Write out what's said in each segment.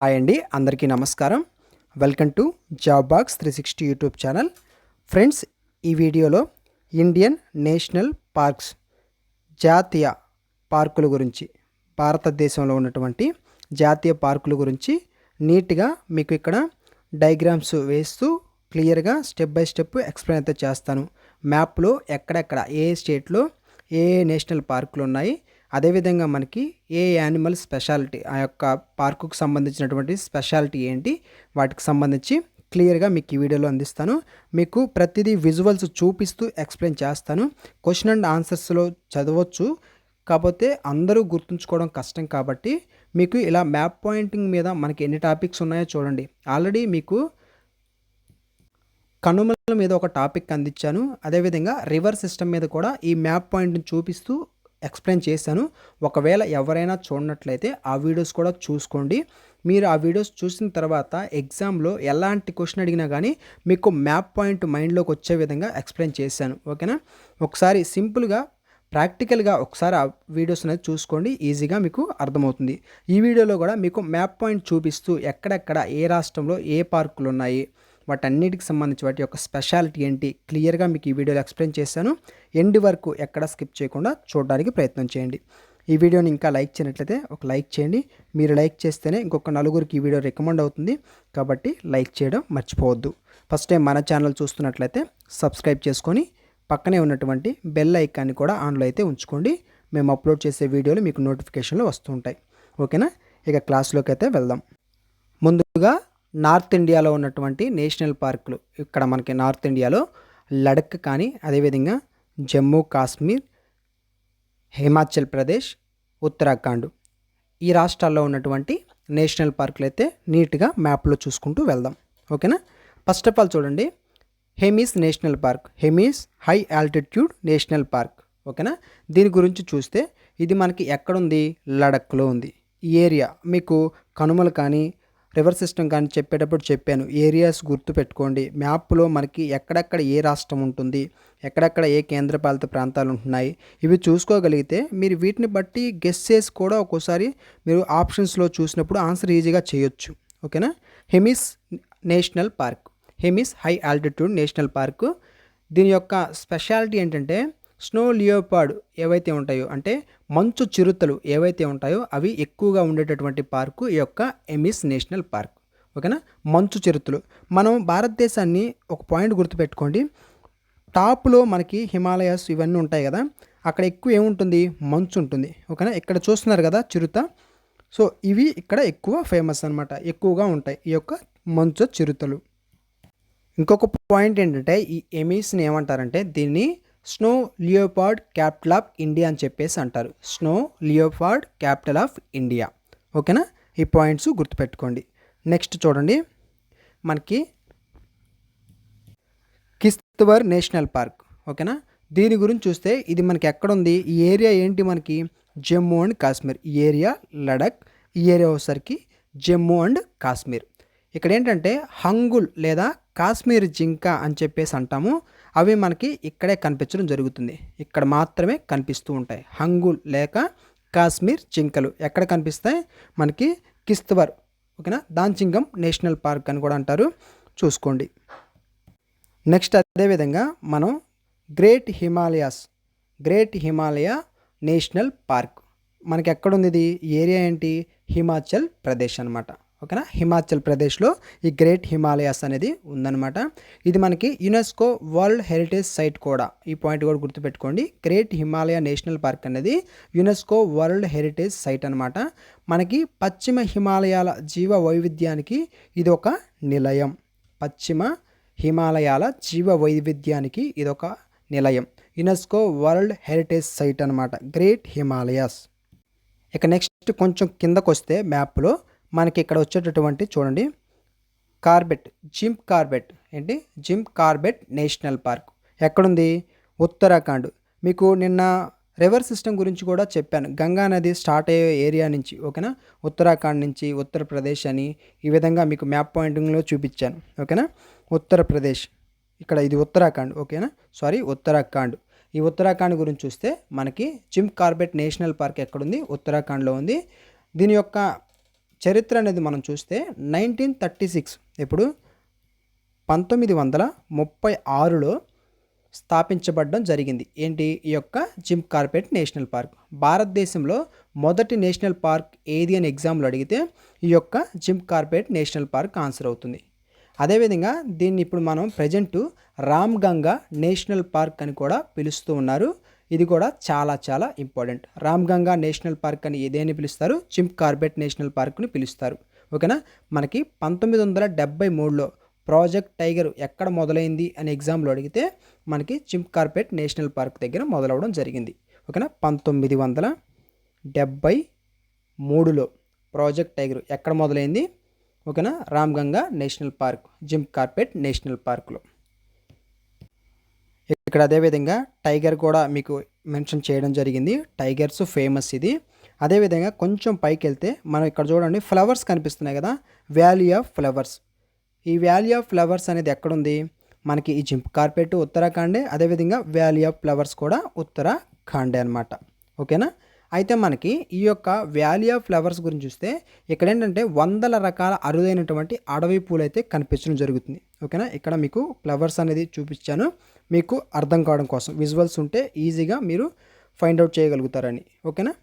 Hi అండి, అందరికీ నమస్కారం. Welcome to job box 360 YouTube channel. Friends, ఈ వీడియోలో ఇండియన్ నేషనల్ పార్క్స్ జాతీయ పార్కుల గురించి, భారతదేశంలో ఉన్నటువంటి జాతీయ పార్కుల గురించి నీట్గా మీకు ఇక్కడ డయాగ్రామ్స్ వేస్తూ క్లియర్గా స్టెప్ బై స్టెప్ ఎక్స్ప్లెయిన్ అయితే చేస్తాను. మ్యాప్లో ఎక్కడెక్కడ ఏ స్టేట్లో ఏ నేషనల్ పార్కులు ఉన్నాయి, అదేవిధంగా మనకి ఏ యానిమల్ స్పెషాలిటీ, ఆ యొక్క పార్కుకు సంబంధించినటువంటి స్పెషాలిటీ ఏంటి, వాటికి సంబంధించి క్లియర్గా మీకు ఈ వీడియోలో అందిస్తాను. మీకు ప్రతిదీ విజువల్స్ చూపిస్తూ ఎక్స్ప్లెయిన్ చేస్తాను. క్వశ్చన్ అండ్ ఆన్సర్స్లో చదవచ్చు, కాకపోతే అందరూ గుర్తుంచుకోవడం కష్టం కాబట్టి మీకు ఇలా మ్యాప్ పాయింటింగ్ మీద మనకి ఎన్ని టాపిక్స్ ఉన్నాయో చూడండి. ఆల్రెడీ మీకు కనుమల మీద ఒక టాపిక్ అందించాను, అదేవిధంగా రివర్ సిస్టమ్ మీద కూడా ఈ మ్యాప్ పాయింట్ని చూపిస్తూ ఎక్స్ప్లెయిన్ చేశాను. ఒకవేళ ఎవరైనా చూడనట్లయితే ఆ వీడియోస్ కూడా చూసుకోండి. మీరు ఆ వీడియోస్ చూసిన తర్వాత ఎగ్జామ్లో ఎలాంటి క్వశ్చన్ అడిగినా కానీ మీకు మ్యాప్ పాయింట్ మైండ్లోకి వచ్చే విధంగా ఎక్స్ప్లెయిన్ చేశాను. ఓకేనా? ఒకసారి సింపుల్గా ప్రాక్టికల్గా ఒకసారి ఆ వీడియోస్ అనేది చూసుకోండి, ఈజీగా మీకు అర్థమవుతుంది. ఈ వీడియోలో కూడా మీకు మ్యాప్ పాయింట్ చూపిస్తూ ఎక్కడెక్కడ ఏ రాష్ట్రంలో ఏ పార్కులు ఉన్నాయి, వాటన్నిటికి సంబంధించి వాటి యొక్క స్పెషాలిటీ ఏంటి క్లియర్గా మీకు ఈ వీడియోలో ఎక్స్ప్లెయిన్ చేశాను. ఎండ్ వరకు ఎక్కడ స్కిప్ చేయకుండా చూడడానికి ప్రయత్నం చేయండి. ఈ వీడియోని ఇంకా లైక్ చేయనట్లయితే ఒక లైక్ చేయండి. మీరు లైక్ చేస్తేనే ఇంకొక నలుగురికి ఈ వీడియో రికమెండ్ అవుతుంది, కాబట్టి లైక్ చేయడం మర్చిపోవద్దు. ఫస్ట్ టైం మన ఛానల్ చూస్తున్నట్లయితే సబ్స్క్రైబ్ చేసుకొని పక్కనే ఉన్నటువంటి బెల్ ఐకాన్ని కూడా ఆన్లో అయితే ఉంచుకోండి. మేము అప్లోడ్ చేసే వీడియోలు మీకు నోటిఫికేషన్లు వస్తూ ఉంటాయి. ఓకేనా? ఇక క్లాస్లోకి అయితే వెళ్దాం. ముందుగా నార్త్ ఇండియాలో ఉన్నటువంటి నేషనల్ పార్కులు, ఇక్కడ మనకి నార్త్ ఇండియాలో లడఖ్ కానీ, అదేవిధంగా జమ్మూ కాశ్మీర్, హిమాచల్ ప్రదేశ్, ఉత్తరాఖండ్, ఈ రాష్ట్రాల్లో ఉన్నటువంటి నేషనల్ పార్కులు అయితే నీట్గా మ్యాప్లో చూసుకుంటూ వెళ్దాం. ఓకేనా? ఫస్ట్ ఆఫ్ ఆల్ చూడండి, Hemis national park, Hemis high altitude national park. ఓకేనా? దీని గురించి చూస్తే ఇది మనకి ఎక్కడుంది? లడఖ్లో ఉంది. ఈ ఏరియా మీకు కనుమలు కానీ రివర్ సిస్టమ్ కానీ చెప్పేటప్పుడు చెప్పాను, ఏరియాస్ గుర్తుపెట్టుకోండి. మ్యాప్లో మనకి ఎక్కడెక్కడ ఏ రాష్ట్రం ఉంటుంది, ఎక్కడెక్కడ ఏ కేంద్రపాలిత ప్రాంతాలు ఉంటున్నాయి, ఇవి చూసుకోగలిగితే మీరు వీటిని బట్టి గెస్ చేసి కూడా ఒక్కోసారి మీరు ఆప్షన్స్లో చూసినప్పుడు ఆన్సర్ ఈజీగా చేయొచ్చు. ఓకేనా? Hemis national park, Hemis high altitude national park. దీని యొక్క స్పెషాలిటీ ఏంటంటే స్నో లియోపార్డ్ ఏవైతే ఉంటాయో, అంటే మంచు చిరుతలు ఏవైతే ఉంటాయో అవి ఎక్కువగా ఉండేటటువంటి పార్కు ఈ యొక్క హెమిస్ నేషనల్ పార్క్. ఓకేనా? మంచు చిరుతలు. మనం భారతదేశాన్ని ఒక పాయింట్ గుర్తుపెట్టుకోండి, టాప్లో మనకి హిమాలయాస్ ఇవన్నీ ఉంటాయి కదా, అక్కడ ఎక్కువ ఏముంటుంది? మంచు ఉంటుంది. ఓకేనా? ఇక్కడ చూస్తున్నారు కదా చిరుత, సో ఇవి ఇక్కడ ఎక్కువ ఫేమస్ అనమాట, ఎక్కువగా ఉంటాయి ఈ యొక్క మంచు చిరుతలు. ఇంకొక పాయింట్ ఏంటంటే ఈ హెమిస్ని ఏమంటారంటే దీన్ని snow leopard capital of India అని చెప్పేసి అంటారు. Snow leopard capital of India. ఓకేనా? ఈ పాయింట్స్ గుర్తుపెట్టుకోండి. నెక్స్ట్ చూడండి, మనకి కిస్తవర్ నేషనల్ పార్క్. ఓకేనా? దీని గురించి చూస్తే ఇది మనకి ఎక్కడుంది? ఈ ఏరియా ఏంటి? మనకి జమ్మూ అండ్ కాశ్మీర్. ఈ ఏరియా లడఖ్, ఈ ఏరియా వచ్చేసరికి జమ్మూ అండ్ కాశ్మీర్. ఇక్కడ ఏంటంటే హంగుల్ లేదా కాశ్మీర్ జింక అని చెప్పేసి అంటాము. అవి మనకి ఇక్కడే కనిపించడం జరుగుతుంది, ఇక్కడ మాత్రమే కనిపిస్తూ ఉంటాయి. హంగుల్ లేక కాశ్మీర్ జింకలు ఎక్కడ కనిపిస్తాయి? మనకి కిస్తవర్. ఓకేనా? దాంచింగం నేషనల్ పార్క్ అని కూడా అంటారు, చూసుకోండి. నెక్స్ట్ అదేవిధంగా మనం గ్రేట్ హిమాలయ నేషనల్ పార్క్ మనకి ఎక్కడుంది? ఇది ఏరియా ఏంటి? హిమాచల్ ప్రదేశ్ అనమాట. ఓకేనా? హిమాచల్ ప్రదేశ్లో ఈ గ్రేట్ హిమాలయాస్ అనేది ఉందన్నమాట. ఇది మనకి యునెస్కో వరల్డ్ హెరిటేజ్ సైట్ కూడా. ఈ పాయింట్ కూడా గుర్తుపెట్టుకోండి, గ్రేట్ హిమాలయ నేషనల్ పార్క్ అనేది యునెస్కో వరల్డ్ హెరిటేజ్ సైట్ అనమాట. మనకి పశ్చిమ హిమాలయాల జీవ వైవిధ్యానికి ఇది ఒక నిలయం. పశ్చిమ హిమాలయాల జీవ వైవిధ్యానికి ఇదొక నిలయం, యునెస్కో వరల్డ్ హెరిటేజ్ సైట్ అనమాట, గ్రేట్ హిమాలయాస్. ఇక నెక్స్ట్ కొంచెం కిందకు వస్తే మ్యాప్లో మనకి ఇక్కడ వచ్చేటటువంటి చూడండి, జిమ్ కార్బెట్ నేషనల్ పార్క్ ఎక్కడుంది? ఉత్తరాఖండ్. మీకు నిన్న రివర్ సిస్టమ్ గురించి కూడా చెప్పాను, గంగా నది స్టార్ట్ అయ్యే ఏరియా నుంచి. ఓకేనా? ఉత్తరాఖండ్ నుంచి ఉత్తరప్రదేశ్ అని ఈ విధంగా మీకు మ్యాప్ పాయింటింగ్లో చూపించాను. ఓకేనా? ఉత్తరప్రదేశ్, ఇక్కడ ఇది ఉత్తరాఖండ్. ఓకేనా? ఉత్తరాఖండ్. ఈ ఉత్తరాఖండ్ గురించి చూస్తే మనకి జిమ్ కార్బెట్ నేషనల్ పార్క్ ఎక్కడుంది? ఉత్తరాఖండ్లో ఉంది. దీని యొక్క చరిత్ర అనేది మనం చూస్తే 1936 ఎప్పుడు 1936లో స్థాపించబడడం జరిగింది. ఏంటి ఈ యొక్క జిమ్ కార్బెట్ నేషనల్ పార్క్. భారతదేశంలో మొదటి నేషనల్ పార్క్ ఏది అని ఎగ్జామ్లో అడిగితే ఈ యొక్క gym Corbett national park answer అవుతుంది. అదేవిధంగా దీన్ని ఇప్పుడు మనం ప్రజెంటు రామ్గంగా నేషనల్ పార్క్ అని కూడా పిలుస్తూ ఉన్నారు. ఇది కూడా చాలా చాలా ఇంపార్టెంట్. రామ్గంగా నేషనల్ పార్క్ అని దేన్ని పిలుస్తారు? జిమ్ కార్బెట్ నేషనల్ పార్క్ని పిలుస్తారు. ఓకేనా. మనకి 1973లో ప్రాజెక్ట్ టైగర్ ఎక్కడ మొదలైంది అని ఎగ్జామ్లో అడిగితే మనకి జిమ్ కార్బెట్ నేషనల్ పార్క్ దగ్గర మొదలవడం జరిగింది. ఓకేనా. 1973లో ప్రాజెక్ట్ టైగర్ ఎక్కడ మొదలైంది? ఓకేనా, Ramganga national park, Jim Corbett national పార్క్లో. ఇక్కడ అదేవిధంగా టైగర్ కూడా మీకు మెన్షన్ చేయడం జరిగింది. టైగర్స్ ఫేమస్ ఇది. అదేవిధంగా కొంచెం పైకి వెళ్తే మనం ఇక్కడ చూడండి ఫ్లవర్స్ కనిపిస్తున్నాయి కదా, వ్యాలీ ఆఫ్ ఫ్లవర్స్. ఈ వ్యాలీ ఆఫ్ ఫ్లవర్స్ అనేది ఎక్కడుంది? మనకి ఈ జిమ్ కార్బెట్ ఉత్తరాఖండే, అదేవిధంగా వ్యాలీ ఆఫ్ ఫ్లవర్స్ కూడా ఉత్తరాఖండే అనమాట. ఓకేనా. అయితే మనకి ఈ యొక్క వ్యాలీ ఆఫ్ ఫ్లవర్స్ గురించి చూస్తే ఇక్కడ ఏంటంటే వందల రకాల అరుదైనటువంటి అడవి పూలు అయితే కనిపించడం జరుగుతుంది. ఓకేనా. ఇక్కడ మీకు ఫ్లవర్స్ అనేది చూపించాను మీకు అర్థం కావడం కోసం. విజువల్స్ ఉంటే ఈజీగా మీరు ఫైండ్ అవుట్ చేయగలుగుతారని. ఓకేనా.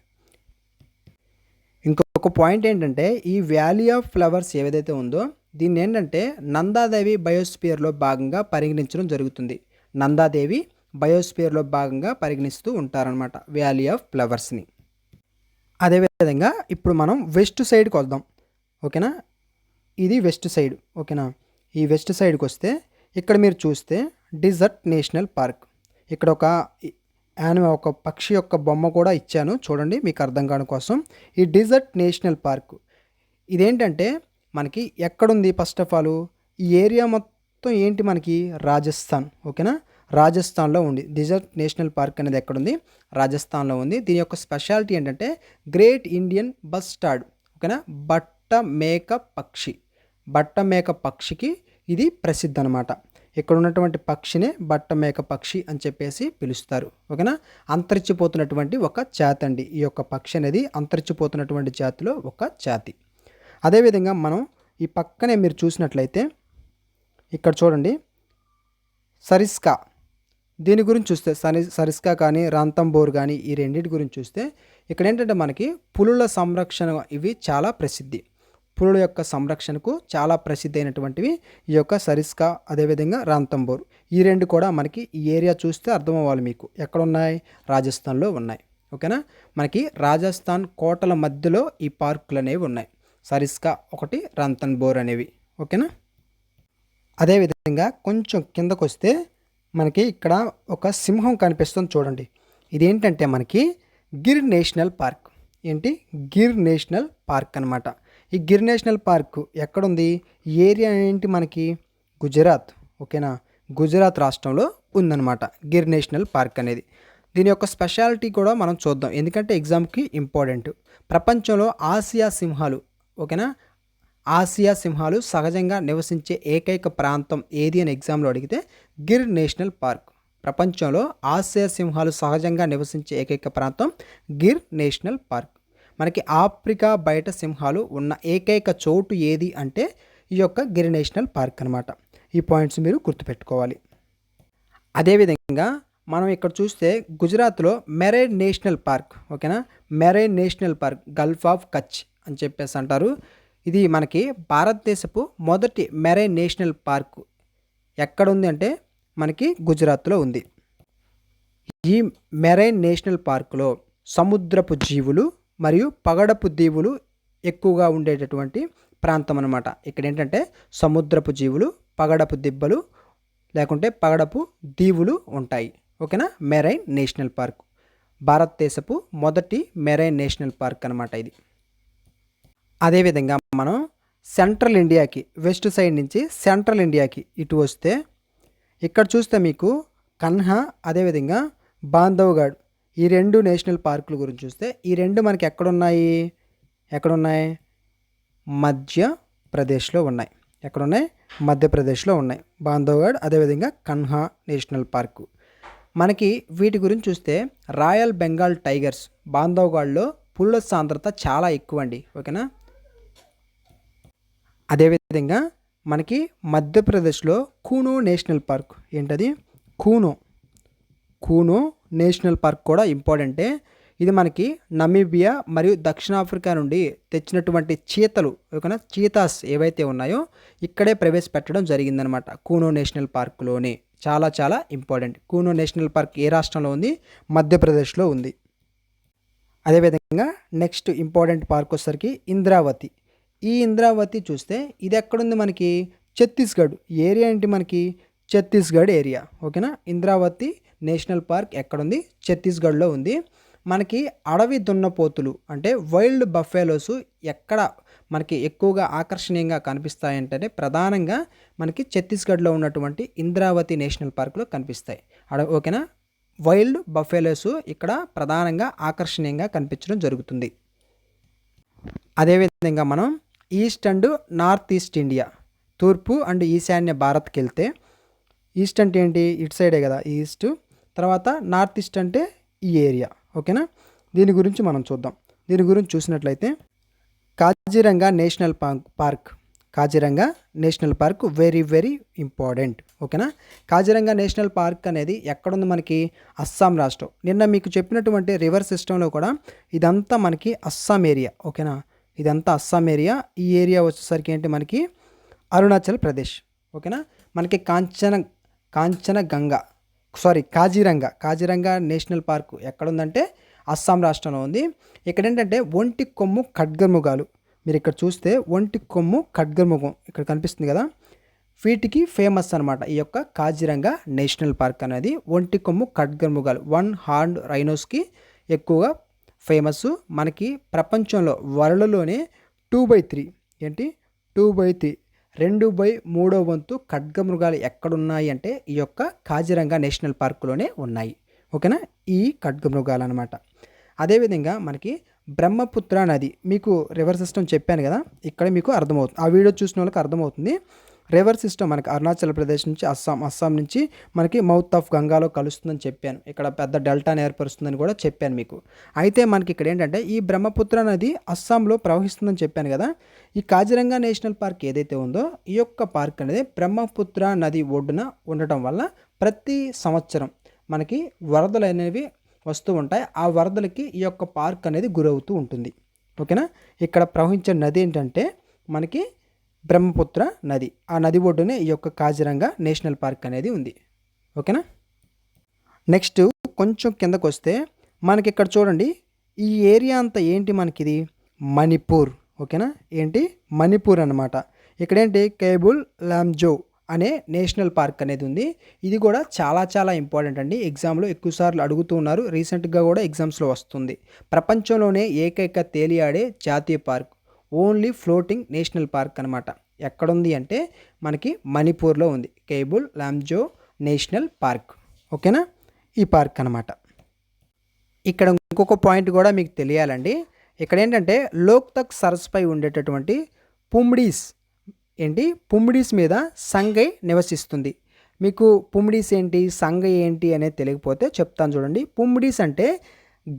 ఇంకొక పాయింట్ ఏంటంటే ఈ వ్యాలీ ఆఫ్ ఫ్లవర్స్ ఏదైతే ఉందో దీన్ని ఏంటంటే నందాదేవి బయోస్పియర్లో భాగంగా పరిగణించడం జరుగుతుంది. నందాదేవి బయోస్పియర్లో భాగంగా పరిగణిస్తూ ఉంటారనమాట వ్యాలీ ఆఫ్ ఫ్లవర్స్ని. అదేవిధంగా ఇప్పుడు మనం వెస్ట్ సైడ్కి వద్దాం. ఓకేనా. ఇది వెస్ట్ సైడ్. ఓకేనా. ఈ వెస్ట్ సైడ్కి వస్తే ఇక్కడ మీరు చూస్తే డిజర్ట్ నేషనల్ పార్క్. ఇక్కడ ఒక పక్షి యొక్క బొమ్మ కూడా ఇచ్చాను చూడండి మీకు అర్థం కావడం కోసం. ఈ డిజర్ట్ నేషనల్ పార్క్ ఇదేంటంటే మనకి ఎక్కడుంది? ఫస్ట్ ఆఫ్ ఆల్ ఈ ఏరియా మొత్తం ఏంటి మనకి? రాజస్థాన్. ఓకేనా. రాజస్థాన్లో ఉంది. డిజర్ట్ నేషనల్ పార్క్ అనేది ఎక్కడుంది? రాజస్థాన్లో ఉంది. దీని యొక్క స్పెషాలిటీ ఏంటంటే గ్రేట్ ఇండియన్ బస్టార్డ్. ఓకేనా. బట్ట మేక పక్షి. బట్ట మేక పక్షికి ఇది ప్రసిద్ధి అనమాట. ఇక్కడ ఉన్నటువంటి పక్షినే బట్ట మేక పక్షి అని చెప్పేసి పిలుస్తారు. ఓకేనా. అంతరించిపోతున్నటువంటి ఒక జాతి అండి ఈ యొక్క పక్షి అనేది. అంతరించిపోతున్నటువంటి జాతిలో ఒక జాతి. అదేవిధంగా మనం ఈ పక్కనే మీరు చూసినట్లయితే ఇక్కడ చూడండి సరిస్కా. దీని గురించి చూస్తే సరిస్కా కానీ రాంతంబోర్ కానీ ఈ రెండింటి గురించి చూస్తే ఇక్కడ ఏంటంటే మనకి పులుల సంరక్షణ ఇవి చాలా ప్రసిద్ధి. పులుల యొక్క సంరక్షణకు చాలా ప్రసిద్ధి అయినటువంటివి ఈ యొక్క సరిస్కా, అదేవిధంగా రాంతంబోర్. ఈ రెండు కూడా మనకి ఈ ఏరియా చూస్తే అర్థం అవ్వాలి మీకు. ఎక్కడ ఉన్నాయి? రాజస్థాన్లో ఉన్నాయి. ఓకేనా. మనకి రాజస్థాన్ కోటల మధ్యలో ఈ పార్కులు అనేవి ఉన్నాయి. సరిస్కా ఒకటి, రాంతన్బోర్ అనేవి. ఓకేనా. అదేవిధంగా కొంచెం కిందకు వస్తే మనకి ఇక్కడ ఒక సింహం కనిపిస్తుంది చూడండి. ఇదేంటంటే మనకి గిర్ నేషనల్ పార్క్. ఏంటి? గిర్ నేషనల్ పార్క్ అనమాట. ఈ గిర్ నేషనల్ పార్క్ ఎక్కడుంది? ఈ ఏరియా ఏంటి మనకి? గుజరాత్. ఓకేనా. గుజరాత్ రాష్ట్రంలో ఉందన్నమాట గిర్ నేషనల్ పార్క్ అనేది. దీని యొక్క స్పెషాలిటీ కూడా మనం చూద్దాం, ఎందుకంటే ఎగ్జామ్కి ఇంపార్టెంట్. ప్రపంచంలో ఆసియా సింహాలు, ఓకేనా, ఆసియా సింహాలు సహజంగా నివసించే ఏకైక ప్రాంతం ఏది అని ఎగ్జామ్లో అడిగితే గిర్ నేషనల్ పార్క్. ప్రపంచంలో ఆసియా సింహాలు సహజంగా నివసించే ఏకైక ప్రాంతం గిర్ నేషనల్ పార్క్. మనకి ఆఫ్రికా బయట సింహాలు ఉన్న ఏకైక చోటు ఏది అంటే ఈ యొక్క గిర్ నేషనల్ పార్క్ అనమాట. ఈ పాయింట్స్ మీరు గుర్తుపెట్టుకోవాలి. అదేవిధంగా మనం ఇక్కడ చూస్తే గుజరాత్లో మెరైన్ నేషనల్ పార్క్. ఓకేనా. Marine national park Gulf of Kutch అని చెప్పేసి అంటారు. ఇది మనకి భారతదేశపు మొదటి మెరైన్ నేషనల్ పార్క్ ఎక్కడ ఉంది అంటే మనకి గుజరాత్లో ఉంది. ఈ మెరైన్ నేషనల్ పార్కులో సముద్రపు జీవులు మరియు పగడపు దీవులు ఎక్కువగా ఉండేటటువంటి ప్రాంతం అన్నమాట. ఇక్కడ ఏంటంటే సముద్రపు జీవులు, పగడపు దిబ్బలు లేకుంటే పగడపు దీవులు ఉంటాయి. ఓకేనా. మెరైన్ నేషనల్ పార్క్ భారతదేశపు మొదటి మెరైన్ నేషనల్ పార్క్ అనమాట ఇది. అదేవిధంగా మనం సెంట్రల్ ఇండియాకి, వెస్ట్ సైడ్ నుంచి సెంట్రల్ ఇండియాకి ఇటు వస్తే ఇక్కడ చూస్తే మీకు కన్హా, అదేవిధంగా బాంధవ్గఢ్ ఈ రెండు నేషనల్ పార్కుల గురించి చూస్తే ఈ రెండు మనకి ఎక్కడున్నాయి? మధ్యప్రదేశ్లో ఉన్నాయి. ఎక్కడున్నాయి? మధ్యప్రదేశ్లో ఉన్నాయి. బాంధవ్గఢ్, అదేవిధంగా కన్హా నేషనల్ పార్కు. మనకి వీటి గురించి చూస్తే రాయల్ బెంగాల్ టైగర్స్ బాంధవ్గఢ్లో పులుల సాంద్రత చాలా ఎక్కువ అండి. ఓకేనా. అదేవిధంగా మనకి మధ్యప్రదేశ్లో కూనో నేషనల్ పార్క్ ఏంటది కూనో కూనో నేషనల్ పార్క్ కూడా ఇంపార్టెంటే. ఇది మనకి నమీబియా మరియు దక్షిణాఫ్రికా నుండి తెచ్చినటువంటి చీతలు ఓకేనా చీతాస్ ఏవైతే ఉన్నాయో ఇక్కడే ప్రవేశపెట్టడం జరిగిందనమాట కూనో నేషనల్ పార్క్లోనే. చాలా చాలా ఇంపార్టెంట్. కూనో నేషనల్ పార్క్ ఏ రాష్ట్రంలో ఉంది? మధ్యప్రదేశ్లో ఉంది. అదేవిధంగా నెక్స్ట్ ఇంపార్టెంట్ పార్క్ వచ్చేసరికి ఇంద్రావతి. ఈ ఇంద్రావతి చూస్తే ఇది ఎక్కడుంది? మనకి ఛత్తీస్గఢ్ ఏరియా ఏంటి? మనకి ఛత్తీస్గఢ్ ఏరియా ఓకేనా. ఇంద్రావతి నేషనల్ పార్క్ ఎక్కడుంది? ఛత్తీస్గఢ్లో ఉంది. మనకి అడవి దున్నపోతులు అంటే వైల్డ్ బఫెలోస్ ఎక్కడ మనకి ఎక్కువగా ఆకర్షణీయంగా కనిపిస్తాయంటే ప్రధానంగా మనకి ఛత్తీస్గఢ్లో ఉన్నటువంటి ఇంద్రావతి నేషనల్ పార్క్లో కనిపిస్తాయి. ఓకేనా. వైల్డ్ బఫెలోస్ ఇక్కడ ప్రధానంగా ఆకర్షణీయంగా కనిపించడం జరుగుతుంది. అదేవిధంగా మనం east and north east India, తూర్పు అండ్ ఈశాన్య భారత్కి వెళ్తే ఈస్ట్ అంటే ఏంటి? ఇటు సైడే కదా ఈస్ట్. తర్వాత నార్త్ ఈస్ట్ అంటే ఈ ఏరియా ఓకేనా. దీని గురించి మనం చూద్దాం. దీని గురించి చూసినట్లయితే Kaziranga national park Kaziranga national park very very important ఓకేనా. కాజిరంగా నేషనల్ పార్క్ అనేది ఎక్కడుంది? మనకి అస్సాం రాష్ట్రం. నిన్న మీకు చెప్పినటువంటి రివర్ సిస్టంలో కూడా ఇదంతా మనకి అస్సాం ఏరియా ఓకేనా. ఇదంతా అస్సాం ఏరియా. ఈ ఏరియా వచ్చేసరికి ఏంటి? మనకి అరుణాచల్ ప్రదేశ్ ఓకేనా. మనకి కాజిరంగా నేషనల్ పార్క్ ఎక్కడుందంటే అస్సాం రాష్ట్రంలో ఉంది. ఇక్కడ ఏంటంటే ఒంటి కొమ్ము ఖడ్గమృగాలు, మీరు ఇక్కడ చూస్తే ఒంటి కొమ్ము ఖడ్గమృగం ఇక్కడ కనిపిస్తుంది కదా, వీటికి ఫేమస్ అనమాట ఈ యొక్క కాజిరంగా నేషనల్ పార్క్ అనేది. ఒంటి కొమ్ము ఖడ్గమృగాలు వన్ హార్న్ రైనోస్కి ఎక్కువగా ఫేమస్. మనకి ప్రపంచంలో వరల్డ్లోనే 2/3 ఏంటి 2/3 2/3 ఖడ్గమృగాలు ఎక్కడున్నాయి అంటే ఈ యొక్క కాజిరంగా నేషనల్ పార్కులోనే ఉన్నాయి ఓకేనా. ఈ ఖడ్గమృగాలు అనమాట. అదేవిధంగా మనకి బ్రహ్మపుత్ర నది, మీకు రివర్ సిస్టమ్ చెప్పాను కదా, ఇక్కడ మీకు అర్థమవుతుంది. ఆ వీడియో చూసిన వాళ్ళకి అర్థమవుతుంది. రివర్ సిస్టమ్ మనకి అరుణాచల్ ప్రదేశ్ నుంచి అస్సాం నుంచి మనకి మౌత్ ఆఫ్ గంగాలో కలుస్తుందని చెప్పాను. ఇక్కడ పెద్ద డెల్టాను ఏర్పరుస్తుందని కూడా చెప్పాను మీకు. అయితే మనకి ఇక్కడ ఏంటంటే ఈ బ్రహ్మపుత్ర నది అస్సాంలో ప్రవహిస్తుందని చెప్పాను కదా. ఈ కాజిరంగా నేషనల్ పార్క్ ఏదైతే ఉందో ఈ యొక్క పార్క్ అనేది బ్రహ్మపుత్ర నది ఒడ్డున ఉండటం వల్ల ప్రతి సంవత్సరం మనకి వరదలు అనేవి వస్తూ ఉంటాయి. ఆ వరదలకి ఈ యొక్క పార్క్ అనేది గురవుతూ ఉంటుంది ఓకేనా. ఇక్కడ ప్రవహించే నది ఏంటంటే మనకి బ్రహ్మపుత్ర నది. ఆ నది ఒడ్డునే ఈ యొక్క కాజిరంగా నేషనల్ పార్క్ అనేది ఉంది ఓకేనా. నెక్స్ట్ కొంచెం కిందకు వస్తే మనకి ఇక్కడ చూడండి, ఈ ఏరియా అంతా ఏంటి? మనకిది మణిపూర్ ఓకేనా. ఏంటి? మణిపూర్ అనమాట. ఇక్కడేంటి కేబుల్ లామ్జో అనే నేషనల్ పార్క్ అనేది ఉంది. ఇది కూడా చాలా చాలా ఇంపార్టెంట్ అండి. ఎగ్జామ్లో ఎక్కువసార్లు అడుగుతూ ఉన్నారు. రీసెంట్గా కూడా ఎగ్జామ్స్లో వస్తుంది. ప్రపంచంలోనే ఏకైక తేలియాడే జాతీయ park, only floating national park అనమాట. ఎక్కడుంది అంటే మనకి మణిపూర్లో ఉంది. కేబుల్ లామ్జో నేషనల్ పార్క్ ఓకేనా. ఈ పార్క్ అనమాట. ఇక్కడ ఇంకొక పాయింట్ కూడా మీకు తెలియాలండి. ఇక్కడ ఏంటంటే లోక్తక్ సరస్సుపై ఉండేటటువంటి పుమ్మిడీస్ మీద సంగై నివసిస్తుంది. మీకు పుమ్మిడీస్ ఏంటి, సంగై ఏంటి అనేది తెలియకపోతే చెప్తాను చూడండి. పుమ్మిడీస్ అంటే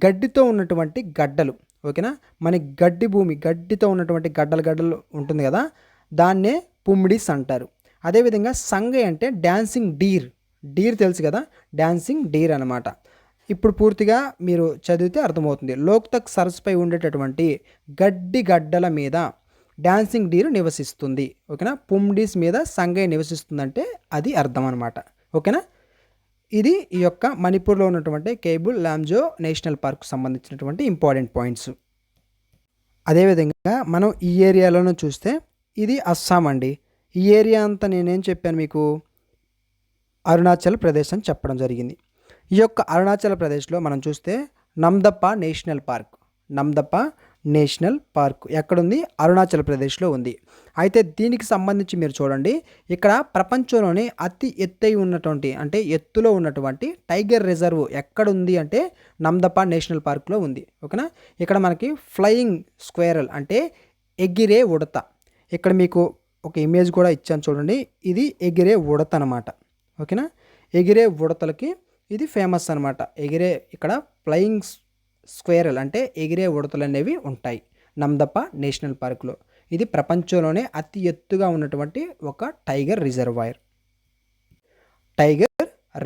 గడ్డితో ఉన్నటువంటి గడ్డలు ఓకేనా. మన గడ్డి భూమి, గడ్డితో ఉన్నటువంటి గడ్డలు ఉంటుంది కదా, దాన్నే పుమ్మిడీస్ అంటారు. అదేవిధంగా సంగై అంటే డాన్సింగ్ డీర్ తెలుసు కదా, డాన్సింగ్ డీర్ అనమాట. ఇప్పుడు పూర్తిగా మీరు చదివితే అర్థమవుతుంది. లోక్తక్ సరస్సుపై ఉండేటటువంటి గడ్డల మీద డాన్సింగ్ డీర్ నివసిస్తుంది ఓకేనా. పుమ్మిడీస్ మీద సంగై నివసిస్తుందంటే అది అర్థం అనమాట ఓకేనా. ఇది ఈ యొక్క మణిపూర్లో ఉన్నటువంటి కేబుల్ లామ్జో నేషనల్ పార్క్ సంబంధించినటువంటి ఇంపార్టెంట్ పాయింట్స్. అదేవిధంగా మనం ఈ ఏరియాలోనూ చూస్తే ఇది అస్సాం అండి. ఈ ఏరియా అంతా నేనేం చెప్పాను మీకు? అరుణాచల్ ప్రదేశ్ అని చెప్పడం జరిగింది. ఈ యొక్క అరుణాచల్ ప్రదేశ్లో మనం చూస్తే నమ్దప్ప నేషనల్ పార్క్ ఎక్కడుంది? అరుణాచల్ ప్రదేశ్లో ఉంది. అయితే దీనికి సంబంధించి మీరు చూడండి, ఇక్కడ ప్రపంచంలోనే అతి ఎత్తులో ఉన్నటువంటి టైగర్ రిజర్వ్ ఎక్కడుంది అంటే నమ్దప్ప నేషనల్ పార్క్లో ఉంది ఓకేనా. ఇక్కడ మనకి ఫ్లయింగ్ స్క్వేరల్ అంటే ఎగిరే ఉడత, ఇక్కడ మీకు ఒక ఇమేజ్ కూడా ఇచ్చాను చూడండి. ఇది ఎగిరే ఉడత అనమాట ఓకేనా. ఎగిరే ఉడతలకి ఇది ఫేమస్ అనమాట. ఇక్కడ ఫ్లయింగ్ స్క్వేరల్ అంటే ఎగిరే ఉడతలు అనేవి ఉంటాయి నమ్దప్ప నేషనల్ పార్క్లో. ఇది ప్రపంచంలోనే అతి ఎత్తుగా ఉన్నటువంటి ఒక టైగర్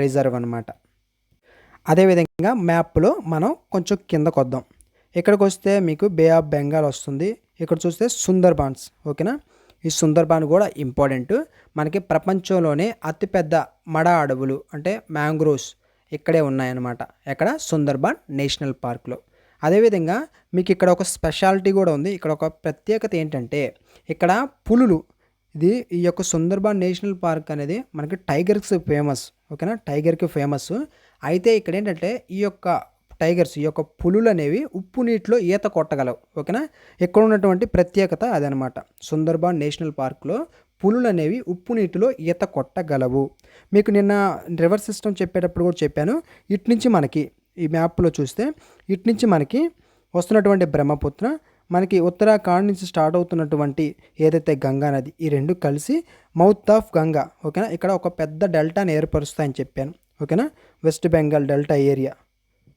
రిజర్వ్ అనమాట. అదేవిధంగా మ్యాప్లో మనం కొంచెం కిందకు వద్దాం. ఇక్కడికి వస్తే మీకు బే ఆఫ్ బెంగాల్ వస్తుంది. ఇక్కడ చూస్తే సుందర్బాన్స్, ఓకేనా. ఈ సుందర్బాన్ కూడా ఇంపార్టెంట్. మనకి ప్రపంచంలోనే అతిపెద్ద మడ అడవులు అంటే మ్యాంగ్రోవ్స్ ఇక్కడే ఉన్నాయన్నమాట. ఎక్కడ? సుందర్బాన్ నేషనల్ పార్క్లో. అదేవిధంగా మీకు ఇక్కడ ఒక స్పెషాలిటీ కూడా ఉంది. ఇక్కడ ఒక ప్రత్యేకత ఏంటంటే ఇక్కడ పులులు, ఈ యొక్క సుందర్బాన్ నేషనల్ పార్క్ అనేది మనకి టైగర్స్ ఫేమస్, ఓకేనా. టైగర్కి ఫేమస్. అయితే ఇక్కడ ఏంటంటే ఈ యొక్క పులులు అనేవి ఉప్పు నీటిలో ఈత కొట్టగలవు, ఓకేనా. ఇక్కడ ఉన్నటువంటి ప్రత్యేకత అదనమాట. సుందర్బాన్ నేషనల్ పార్క్లో పులులు అనేవి ఉప్పు నీటిలో ఈత కొట్టగలవు. మీకు నిన్న రివర్ సిస్టమ్ చెప్పేటప్పుడు కూడా చెప్పాను. ఇటు నుంచి మనకి ఈ మ్యాప్లో చూస్తే ఇటు నుంచి మనకి వస్తున్నటువంటి బ్రహ్మపుత్ర, మనకి ఉత్తరాఖండ్ నుంచి స్టార్ట్ అవుతున్నటువంటి ఏదైతే గంగా నది, ఈ రెండు కలిసి మౌత్ ఆఫ్ గంగా, ఓకేనా. ఇక్కడ ఒక పెద్ద డెల్టాని ఏర్పరుస్తాయని చెప్పాను, ఓకేనా. West Bengal delta area.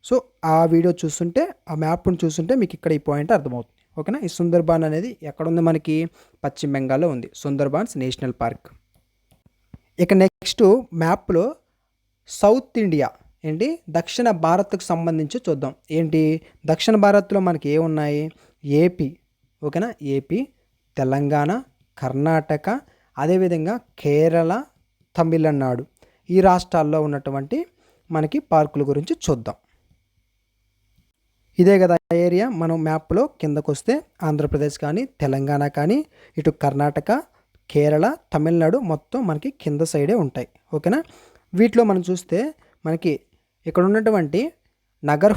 So ఆ వీడియో చూస్తుంటే, ఆ మ్యాప్ను చూస్తుంటే మీకు ఇక్కడ ఈ పాయింట్ అర్థమవుతుంది, ఓకేనా. ఈ సుందర్బాన్ అనేది ఎక్కడ ఉంది? మనకి పశ్చిమ బెంగాల్లో ఉంది, సుందర్బాన్స్ నేషనల్ పార్క్. ఇక నెక్స్ట్ మ్యాప్లో సౌత్ ఇండియా ఏంటి, దక్షిణ భారత్కు సంబంధించి చూద్దాం. ఏంటి దక్షిణ భారత్లో మనకి ఏమున్నాయి? ఏపీ, ఓకేనా. ఏపీ, తెలంగాణ, కర్ణాటక, అదేవిధంగా కేరళ, తమిళనాడు, ఈ రాష్ట్రాల్లో ఉన్నటువంటి మనకి పార్కుల గురించి చూద్దాం. ఇదే కదా ఏరియా. మనం మ్యాప్లో కిందకు వస్తే ఆంధ్రప్రదేశ్ కానీ, తెలంగాణ కానీ, ఇటు కర్ణాటక, కేరళ, తమిళనాడు మొత్తం మనకి కింద సైడే ఉంటాయి, ఓకేనా. వీటిలో మనం చూస్తే మనకి ఇక్కడ ఉన్నటువంటి నగర్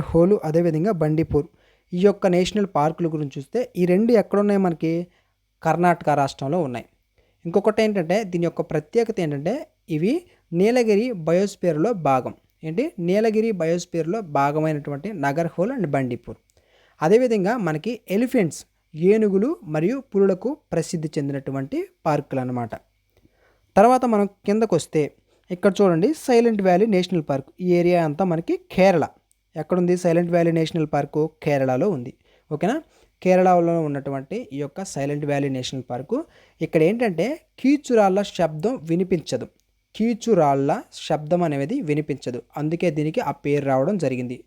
హోల్ అదేవిధంగా బండిపూర్, ఈ యొక్క నేషనల్ పార్కుల గురించి చూస్తే ఈ రెండు ఎక్కడున్నాయి? మనకి కర్ణాటక రాష్ట్రంలో ఉన్నాయి. ఇంకొకటి ఏంటంటే దీని యొక్క ప్రత్యేకత ఏంటంటే ఇవి నీలగిరి బయోస్పియర్లో భాగం. నీలగిరి బయోస్పియర్లో భాగమైనటువంటి నగర్ హోల్ అండ్ బండిపూర్. అదేవిధంగా మనకి ఎలిఫెంట్స్, ఏనుగులు మరియు పులులకు ప్రసిద్ధి చెందినటువంటి పార్కులు అన్నమాట. తర్వాత మనం కిందకు వస్తే ఇక్కడ చూడండి సైలెంట్ వ్యాలీ నేషనల్ పార్క్. ఈ ఏరియా అంతా మనకి కేరళ. ఎక్కడుంది సైలెంట్ వ్యాలీ నేషనల్ పార్కు? కేరళలో ఉంది, ఓకేనా. కేరళలో ఉన్నటువంటి ఈ యొక్క సైలెంట్ వ్యాలీ నేషనల్ పార్కు ఇక్కడ ఏంటంటే కీచురాళ్ళ శబ్దం అనేది వినిపించదు. అందుకే దీనికి ఆ పేరు రావడం జరిగింది.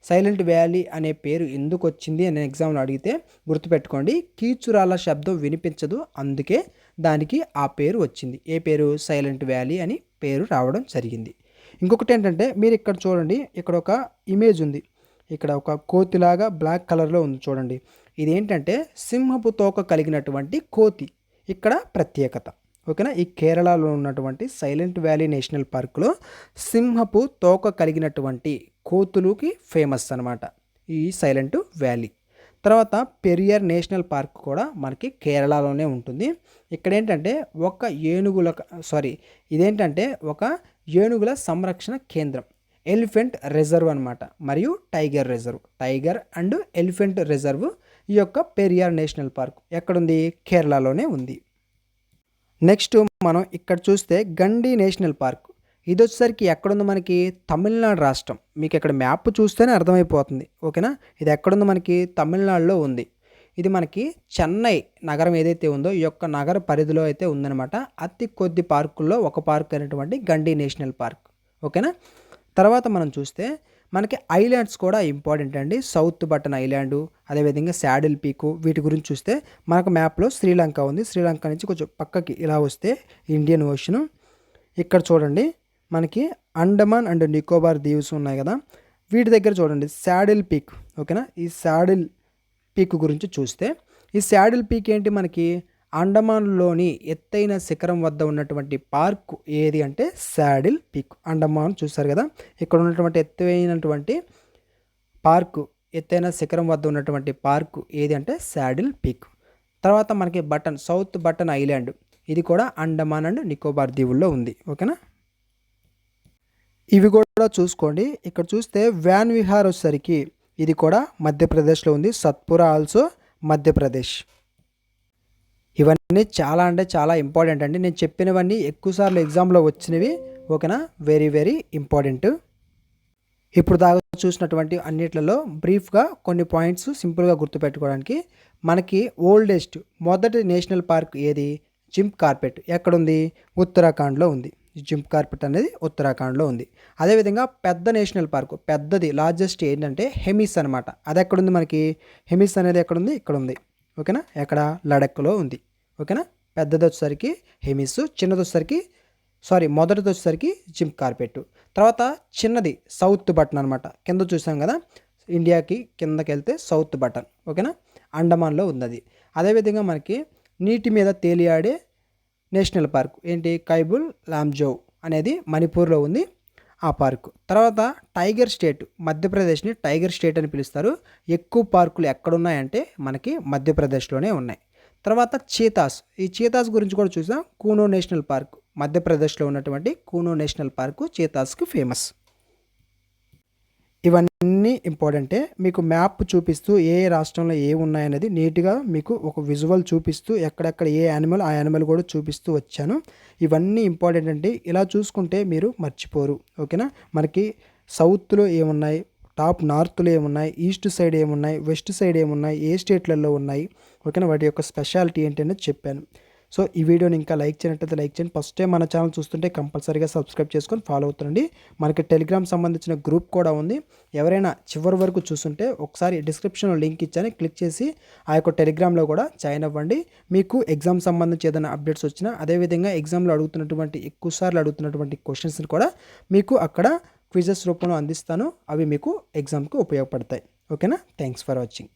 సైలెంట్ వ్యాలీ అనే పేరు ఎందుకు వచ్చింది అని ఎగ్జామ్లో అడిగితే గుర్తుపెట్టుకోండి, కీచురాళ్ళ శబ్దం వినిపించదు, అందుకే దానికి ఆ పేరు వచ్చింది. ఏ పేరు? సైలెంట్ వ్యాలీ అని పేరు రావడం జరిగింది. ఇంకొకటి ఏంటంటే మీరు ఇక్కడ చూడండి, ఇక్కడ ఒక ఇమేజ్ ఉంది. ఇక్కడ ఒక కోతిలాగా బ్లాక్ కలర్లో ఉంది చూడండి. ఇదేంటంటే సింహపు తోక కలిగినటువంటి కోతి ఇక్కడ ప్రత్యేకత, ఓకేనా. ఈ కేరళలో ఉన్నటువంటి సైలెంట్ వ్యాలీ నేషనల్ పార్కులో సింహపు తోక కలిగినటువంటి కోతులుకి ఫేమస్ అనమాట ఈ సైలెంట్ వ్యాలీ. తర్వాత పెరియార్ నేషనల్ పార్క్ కూడా మనకి కేరళలోనే ఉంటుంది. ఇక్కడ ఏంటంటే ఒక ఏనుగుల సంరక్షణ కేంద్రం, ఎలిఫెంట్ రిజర్వ్ అనమాట, మరియు టైగర్ అండ్ ఎలిఫెంట్ రిజర్వ్. ఈ యొక్క పెరియార్ నేషనల్ పార్క్ ఎక్కడుంది? కేరళలోనే ఉంది. నెక్స్ట్ మనం ఇక్కడ చూస్తే గండి నేషనల్ పార్క్. ఇది వచ్చేసరికి ఎక్కడుంది? మనకి తమిళనాడు రాష్ట్రం. మీకు ఇక్కడ మ్యాప్ చూస్తేనే అర్థమైపోతుంది, ఓకేనా. ఇది ఎక్కడుంది? మనకి తమిళనాడులో ఉంది. ఇది మనకి చెన్నై నగరం ఏదైతే ఉందో ఈ యొక్క నగర పరిధిలో అయితే ఉందన్నమాట. అతి కొద్ది పార్కుల్లో ఒక పార్క్ అయినటువంటి గండి నేషనల్ పార్క్, ఓకేనా. తర్వాత మనం చూస్తే మనకి ఐలాండ్స్ కూడా ఇంపార్టెంట్ అండి. సౌత్ బటన్ ఐలాండు, అదేవిధంగా శాడిల్ పీకు, వీటి గురించి చూస్తే మనకు మ్యాప్లో శ్రీలంక ఉంది. శ్రీలంక నుంచి కొంచెం పక్కకి ఇలా వస్తే ఇండియన్ ఓషన్. ఇక్కడ చూడండి మనకి అండమాన్ అండ్ నికోబార్ దీవ్స్ ఉన్నాయి కదా, వీటి దగ్గర చూడండి శాడిల్ పీక్, ఓకేనా. ఈ శాడిల్ పీక్ గురించి చూస్తే ఈ శాడిల్ పీక్ ఏంటి? మనకి అండమాన్లోని ఎత్తైన శిఖరం వద్ద ఉన్నటువంటి పార్క్ ఏది అంటే శాడిల్ పీక్. అండమాన్ చూస్తారు కదా, ఇక్కడ ఉన్నటువంటి ఎత్తైన శిఖరం వద్ద ఉన్నటువంటి పార్క్ ఏది అంటే శాడిల్ పీక్. తర్వాత మనకి సౌత్ బటన్ ఐలాండ్, ఇది కూడా అండమాన్ అండ్ నికోబార్ దీవుల్లో ఉంది, ఓకేనా. ఇవి కూడా చూసుకోండి. ఇక్కడ చూస్తే వ్యాన్ విహార్ వచ్చేసరికి ఇది కూడా మధ్యప్రదేశ్లో ఉంది. సత్పురా ఆల్సో మధ్యప్రదేశ్. ఇవన్నీ చాలా అంటే చాలా ఇంపార్టెంట్ అండి. నేను చెప్పినవన్నీ ఎక్కువసార్లు ఎగ్జామ్లో వచ్చినవి, ఓకేనా. Very very important. ఇప్పుడు దాకా చూసినటువంటి అన్నిట్లలో బ్రీఫ్గా కొన్ని పాయింట్స్ సింపుల్గా గుర్తుపెట్టుకోవడానికి మనకి ఓల్డెస్ట్ మొదటి నేషనల్ పార్క్ ఏది? జిమ్ కార్పెట్ ఎక్కడుంది? ఉత్తరాఖండ్లో ఉంది. జిమ్ కార్పెట్ అనేది ఉత్తరాఖండ్లో ఉంది. అదేవిధంగా పెద్ద నేషనల్ పార్క్ పెద్దది లార్జెస్ట్ ఏంటంటే హెమిస్ అనమాట. అది ఎక్కడుంది మనకి? హెమిస్ అనేది ఎక్కడుంది? ఇక్కడ ఉంది. ఓకేనా? ఎక్కడ? లడఖ్లో ఉంది. ఓకేనా? పెద్దది వచ్చేసరికి హెమిస్, చిన్నది వచ్చేసరికి మొదటిది వచ్చేసరికి జిమ్ కార్పెట్. తర్వాత చిన్నది సౌత్ బటన్ అనమాట. కింద చూసాం కదా, ఇండియాకి కిందకి వెళ్తే సౌత్ బటన్. ఓకేనా? అండమాన్లో ఉంది అది. అదేవిధంగా మనకి నీటి మీద తేలియాడే నేషనల్ పార్క్ ఏంటి? కైబుల్ లాంజౌ అనేది మణిపూర్లో ఉంది ఆ పార్కు. తర్వాత టైగర్ స్టేట్, మధ్యప్రదేశ్ని టైగర్ స్టేట్ అని పిలుస్తారు. ఎక్కువ పార్కులు ఎక్కడున్నాయంటే మనకి మధ్యప్రదేశ్లోనే ఉన్నాయి. తర్వాత చీతాస్, ఈ చీతాస్ గురించి కూడా చూసాం. కూనో నేషనల్ పార్క్, మధ్యప్రదేశ్లో ఉన్నటువంటి కూనో నేషనల్ పార్కు చీతాస్కి ఫేమస్. ఇవన్నీ ఇంపార్టెంటే. మీకు మ్యాప్ చూపిస్తూ ఏ రాష్ట్రంలో ఏ ఉన్నాయనేది నీట్గా మీకు ఒక విజువల్ చూపిస్తూ ఎక్కడెక్కడ ఏ యానిమల్ ఆ యానిమల్ కూడా చూపిస్తూ వచ్చాను. ఇవన్నీ ఇంపార్టెంట్ అండి. ఇలా చూసుకుంటే మీరు మర్చిపోరు. ఓకేనా? మనకి సౌత్లో ఏమున్నాయి, టాప్ నార్త్లో ఏమున్నాయి, ఈస్ట్ సైడ్ ఏమున్నాయి, వెస్ట్ సైడ్ ఏమున్నాయి, ఏ స్టేట్లలో ఉన్నాయి, ఓకేనా, వాటి యొక్క స్పెషాలిటీ ఏంటి అనేది చెప్పాను. సో ఈ వీడియోని ఇంకా లైక్ చేయనట్లయితే లైక్ చేయండి. ఫస్ట్ టైం మన ఛానల్ చూస్తుంటే కంపల్సరీగా సబ్స్క్రైబ్ చేసుకొని ఫాలో అవుతుండండి. మనకి టెలిగ్రామ్ సంబంధించిన గ్రూప్ కూడా ఉంది. ఎవరైనా చివరి వరకు చూస్తుంటే ఒకసారి డిస్క్రిప్షన్లో లింక్ ఇచ్చాను, క్లిక్ చేసి ఆ యొక్క టెలిగ్రామ్లో కూడా జాయిన్ అవ్వండి. మీకు ఎగ్జామ్ సంబంధించి ఏదైనా అప్డేట్స్ వచ్చినా, అదేవిధంగా ఎగ్జామ్లో అడుగుతున్నటువంటి ఎక్కువసార్లు అడుగుతున్నటువంటి క్వశ్చన్స్ని కూడా మీకు అక్కడ క్విజెస్ రూపంలో అందిస్తాను. అవి మీకు ఎగ్జామ్కి ఉపయోగపడతాయి. ఓకేనా? Thanks for watching.